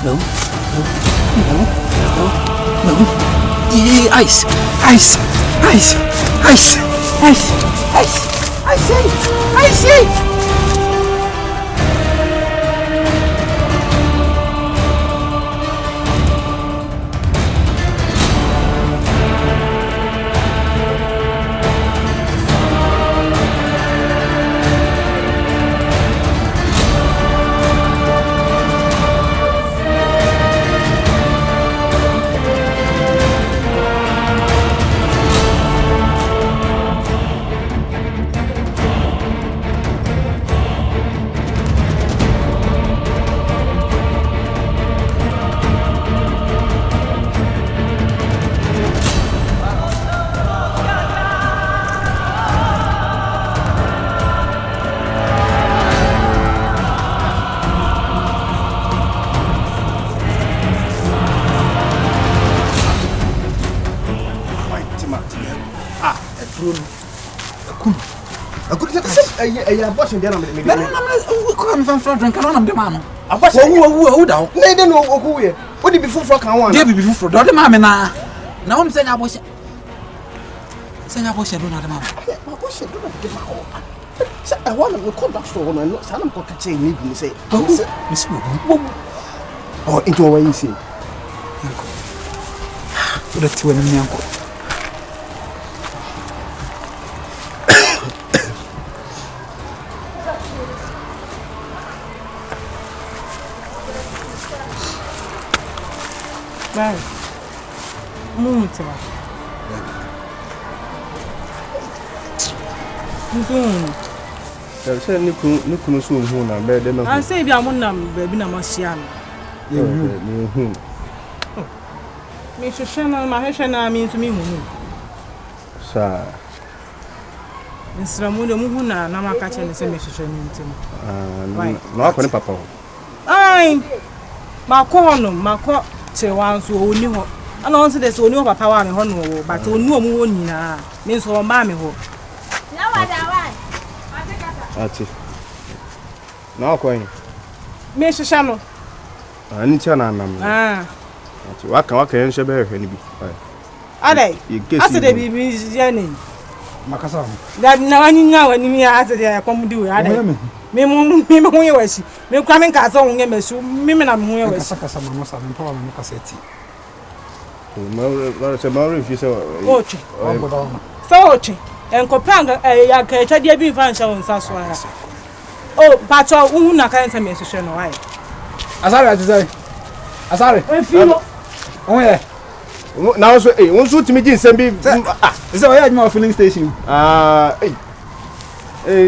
No. Ice. I say. I bought him down. Come from drink on the man. I bought who down. They don't know who we are. What did before for one? Dear before the mamma now. Now I'm saying I was saying I was a donor. I want to call back for one and not Salam Cocache need me say, Miss or into a way you see. That's when me uncle. Muito. Say Niku so hu na be de na. I say bia mo nam ba bi na ma hia no. Ye hu. Me hwehwe na ma hwehwe na me ntumi hu. Sa. Nsra mu de mu hu na maka che ne se me hwehwe ni ntim. No akọ ni papa. Ai. Mako che wan so oni ho. Ana on se de so oni ho papa wa me ho no but oni o mu oni na. Me so ma me ho. Na wa da wa. Ati. Na akọ Me hwehwe no. Ani tia na anam. Ati waka yen hwe be hwe ni bi. Adai. Ase de bi je ni. Makasa. Da na wani nya wani mi ase de komudi we adai. Me hu ye wasi. Me kwa me ka so hu ye mesu. Me na me hu ye wasi. Kasa mama sa me pa me kaseti. Ma se ma refi se. Ochi. So ochi. Enkopanga ya ka echa dia bi fa ncha won sa so ara. Oh, pacho hu na kan se me so no why. Asare atizai. Asare. Efilo. Onye. Now so won so timi gi nsem bi is that why you filling station?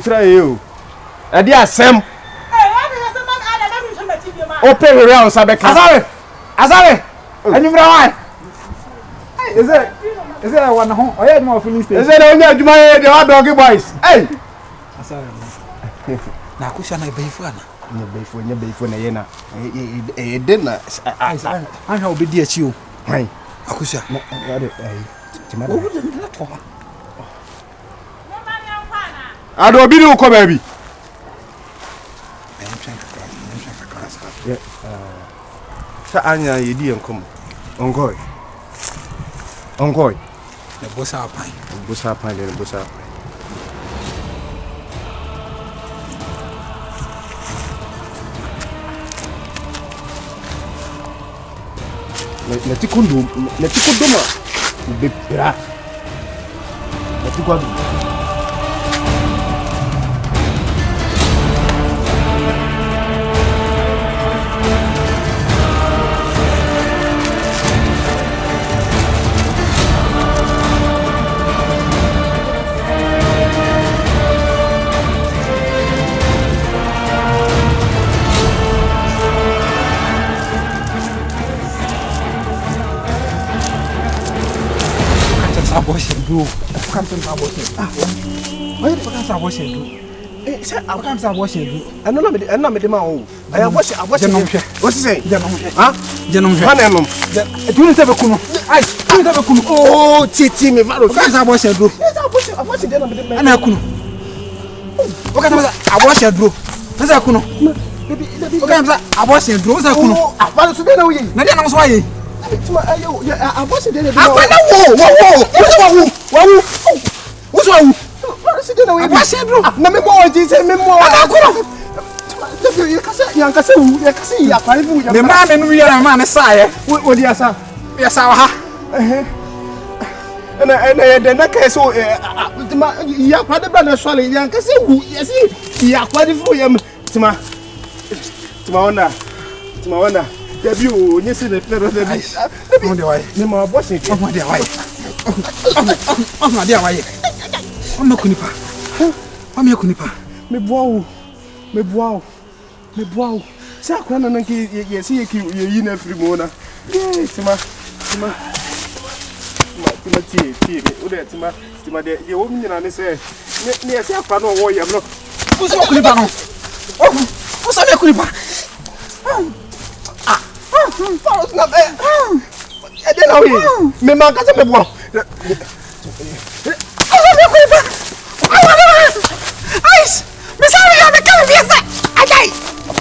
Try you. Ade asem. What is the man ada na mi so meti bi ma. Open around Sabeka. Asare. Anyumra why? Is it one home? Oh yeah, you filling station. Is it only aduma here the hot dog boys? Hey. Asare. Na kusha na beifo ana. Nya beifo na ye na. De na anya obedi achi o. Hwan? Akusha. Timada. Owu de na to ha. Ado obi ni uko baby. Sa anya yedi enkom. Ongoy. The bossa apan. Bossa apan. Netikundo ma. Bepira. Netikundo. Abortion do. Come to abortion. Why you can't abortion do? Say I can't abortion do. I know me the man. I abortion. What you say? Huh? Jenom. Hanenom. Do you have a kuno? I do have a kuno. Oh, titi me varo. Can't abortion do. Abortion the man. Ana kuno. What can abortion do? Nasa kuno. Okay, abortion drones are cool. What is the way? Nadia knows why. Abortion did it. What's wrong? What is the way? Abortion, bro. No more, Jesus, no more. You can say, the man and we are a man, sire. What do you say? Yes, our. And the neck so, you are quite a brother, Swally, young Cassie, yes, you are quite a fool, to my debut, yes, the feather of the ice. No more washing. Oh, my dear wife. Oh, my dear wife. I'm not Kunipa. I'm your Kunipa. Me bow. Sakwana, yes, you in every morning. Yes, Tima. The woman and say, yes, I can't know why I'm not. Who's your Kunipa? Oh, what's your Kunipa? I don't know. Me man can't me boy. Ice. Me sorry, I'm coming here.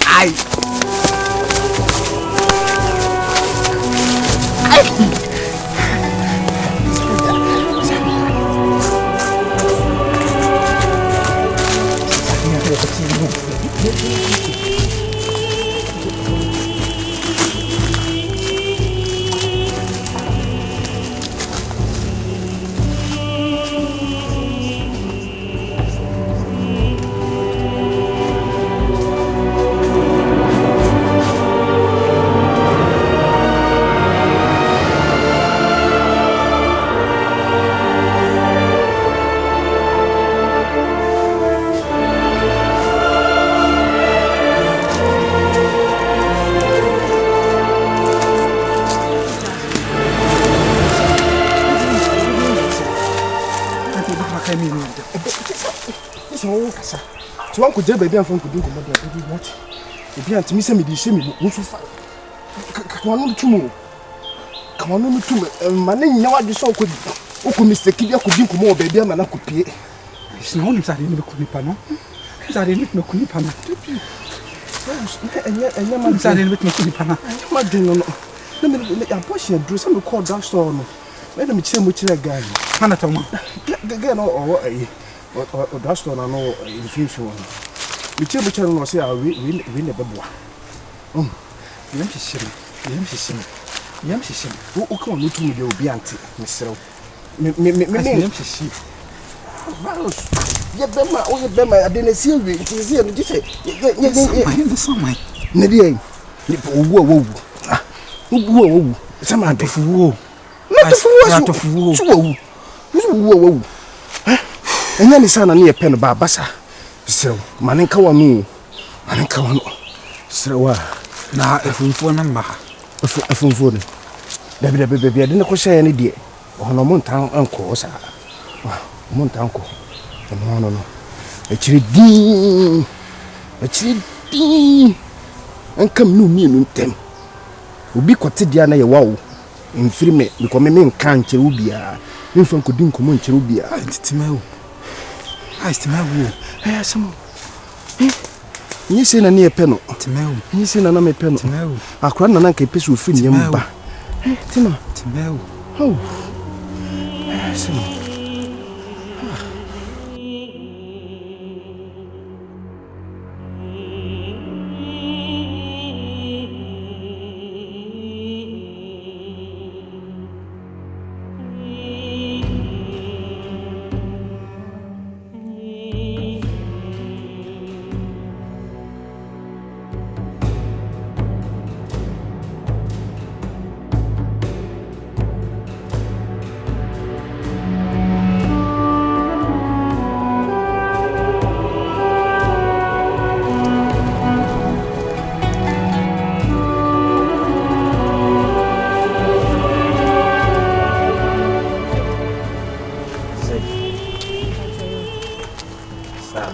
I. So uncle Jeb baby and from could do what? If you me say me the shame me no so far. Come on to me. Man you what you so could o mistake you could drink more baby man could pay. It's no only that you could nipa no. That you no could nipa no. And man that you could nipa no. Ma dun no. Na me push you do some call that store no. Let me say much guy. Hana to ma. Get no or or that store no in future. We tell each other no say we never boa. Yam shishim. O come no to me dey obi ante. Mesrew. Me yam shishim. Varos. Ye bema ade na see we it is here no say. Ye some na dey. Ni owu. Owu. Sama tofu. Na tofu. Owu. Enya ni sana ni pen ba basa. Sew manenka wa no. Sewa na efunfo na mba. Efunfo ni. Dabi ade na ko hye ne de. Ono montan anko osa. Montan anko. No. Echiri din. Ankam no mi no ntem. Obi kote dia na ye wa wo. Mfiri me because me nkan kire obi a. Mfa nkodi nkomo nkire obi a. Ntitimawo. Estimawo. Some. You say na near penal. Timel. You say na me penal. Timel. I can't na ke pesu free yamba. Timel. Oh. Some.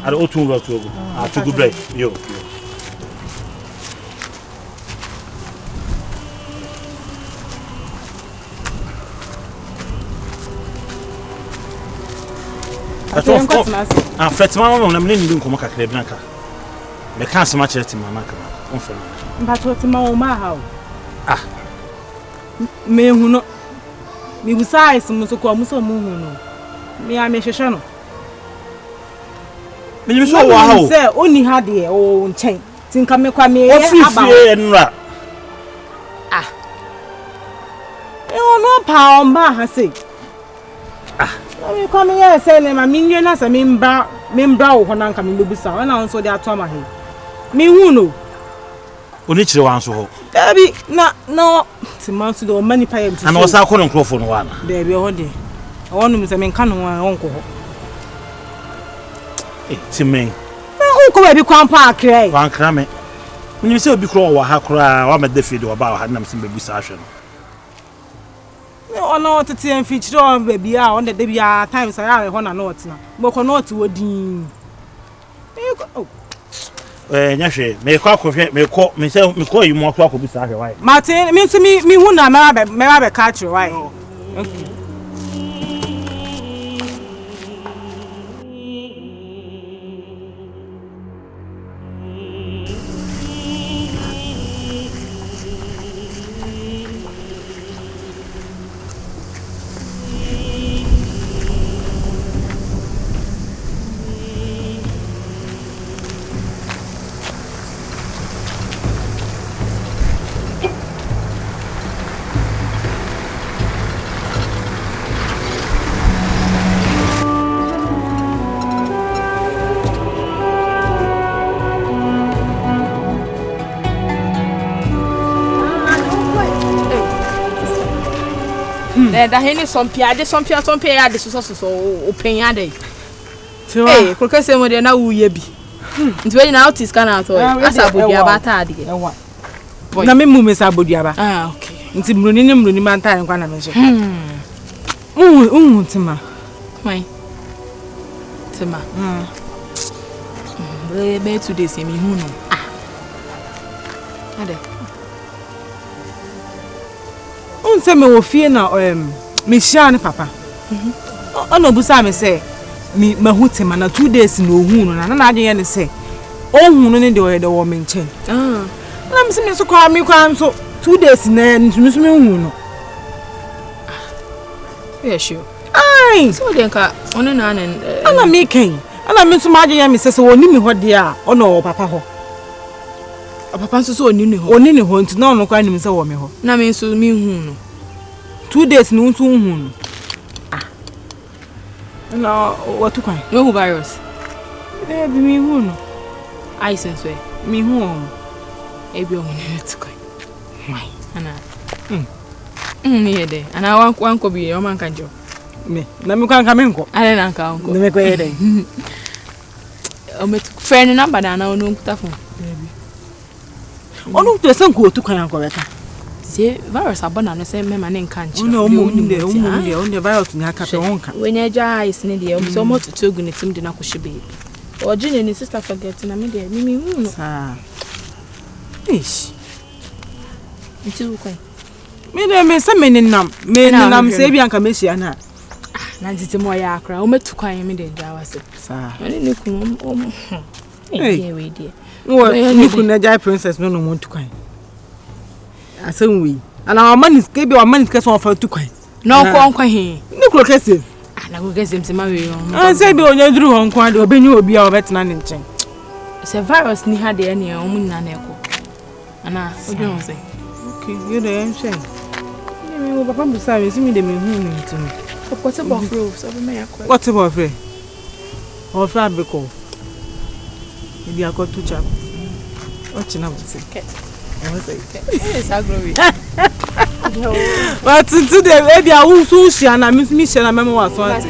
I don't to go to good break. Yo. Fretman on a minute in Comaka Blanca. Me can't so much at my market. But what's my house? Ah. Me who know me besides Musuko Muso. Me, I may shano. Me so wow. Say only had the own chain. Think I make me about. Ah. You no pound bar, I say. Ah. I come here saying my minion as a member when I'm coming to Busa, and I also their Toma. Me who know. Onichi one so. Baby, no, it's a month to many pipes. And was I calling Crawford one? Baby, all day. I want to say, can one uncle. To me. Uncle, baby, Quampa, cray. One crammy. When you say be crawl or hakra, I'm at the field about had some baby session. No, no, to see and feature on baby on the baby times I want to know it's now. But not to a dean. Nyashe, me call you more clock will be started, right? Martin, means to me who may catch you, right? Okay. Da hene some pia de so open ya dey. Eh, koka se mo de na wuye bi. Nti we na outis kana ato. Asa bodia ba ta ade. Na me mu me sa bodia ba. Ah, okay. Nti mruni man ta nkwa na me so. Tima. Mai. Tima. Be 2 days me hu no. Ah. Ade. Unse me wo fie na me hia ne papa. Ono busa me say me mahutima na 2 days no hu no na adwen ne say ohun no ne de o de wo me nchen. Na me se me so kwa me kwa so 2 days na ntumi so me hu no. Yeah, sure. Ai, so den ka ono na na ana me ken. Ana me so ma adwen me say woni mi ho de a ono papa ho. Papa nso so oni ne ho. Oni ne ho nti na ono kwa nim say wo me ho. Na me nso me hu no. 2 days no nso hu no. Na what to kind? No virus. There be me hu no. I sense we. Me hu o. E bi o mo ne to kind. Why? Ana. Me de. Ana wan ko bi o man kan jo. Me. Na me kan ka me nko. Ana na kan ko. Na me ko ye de. O me friend number na na onu nkuta phone. Baby. Onu to se nko to kan ko beta. Se virus abona no se me ma ne nkan chi. Onu o virus ni aka pe wonka. Wenya ja is ne de o so mo to gu ne tim de na ko hye baby. O gine ni sister forget na me de me hu no. Sa. Ish. Nti wo kwai. Me de me se me nam se bi anka me hia na. Na nti mo ya akra o metu kwan me de ja wase. Sa. Ani ne ku o. Eh we de. Wo ni ku na jai princess no mo ntu kwan. Asan wi. Ana amanis ke bi amanis ke so fa tu kwan. No ko nkwa he. Ni ku kese. Na go kese mse ma we yo. Say bi onye duru ho nkwa de obenye obi a obetena ne nchen. Se virus ni ha de ne o mu na na eko. Ana o je on say. Okay, you dey nchen. Ni me papa busa we simi de me hu ni ntimi. What about fruit? So me ya kwa. What about free? Or flat beko. Maybe I got to chap. What you know say? Okay. I was say. Yes, I agree. But today maybe I will so share na me share na memo wa so ati.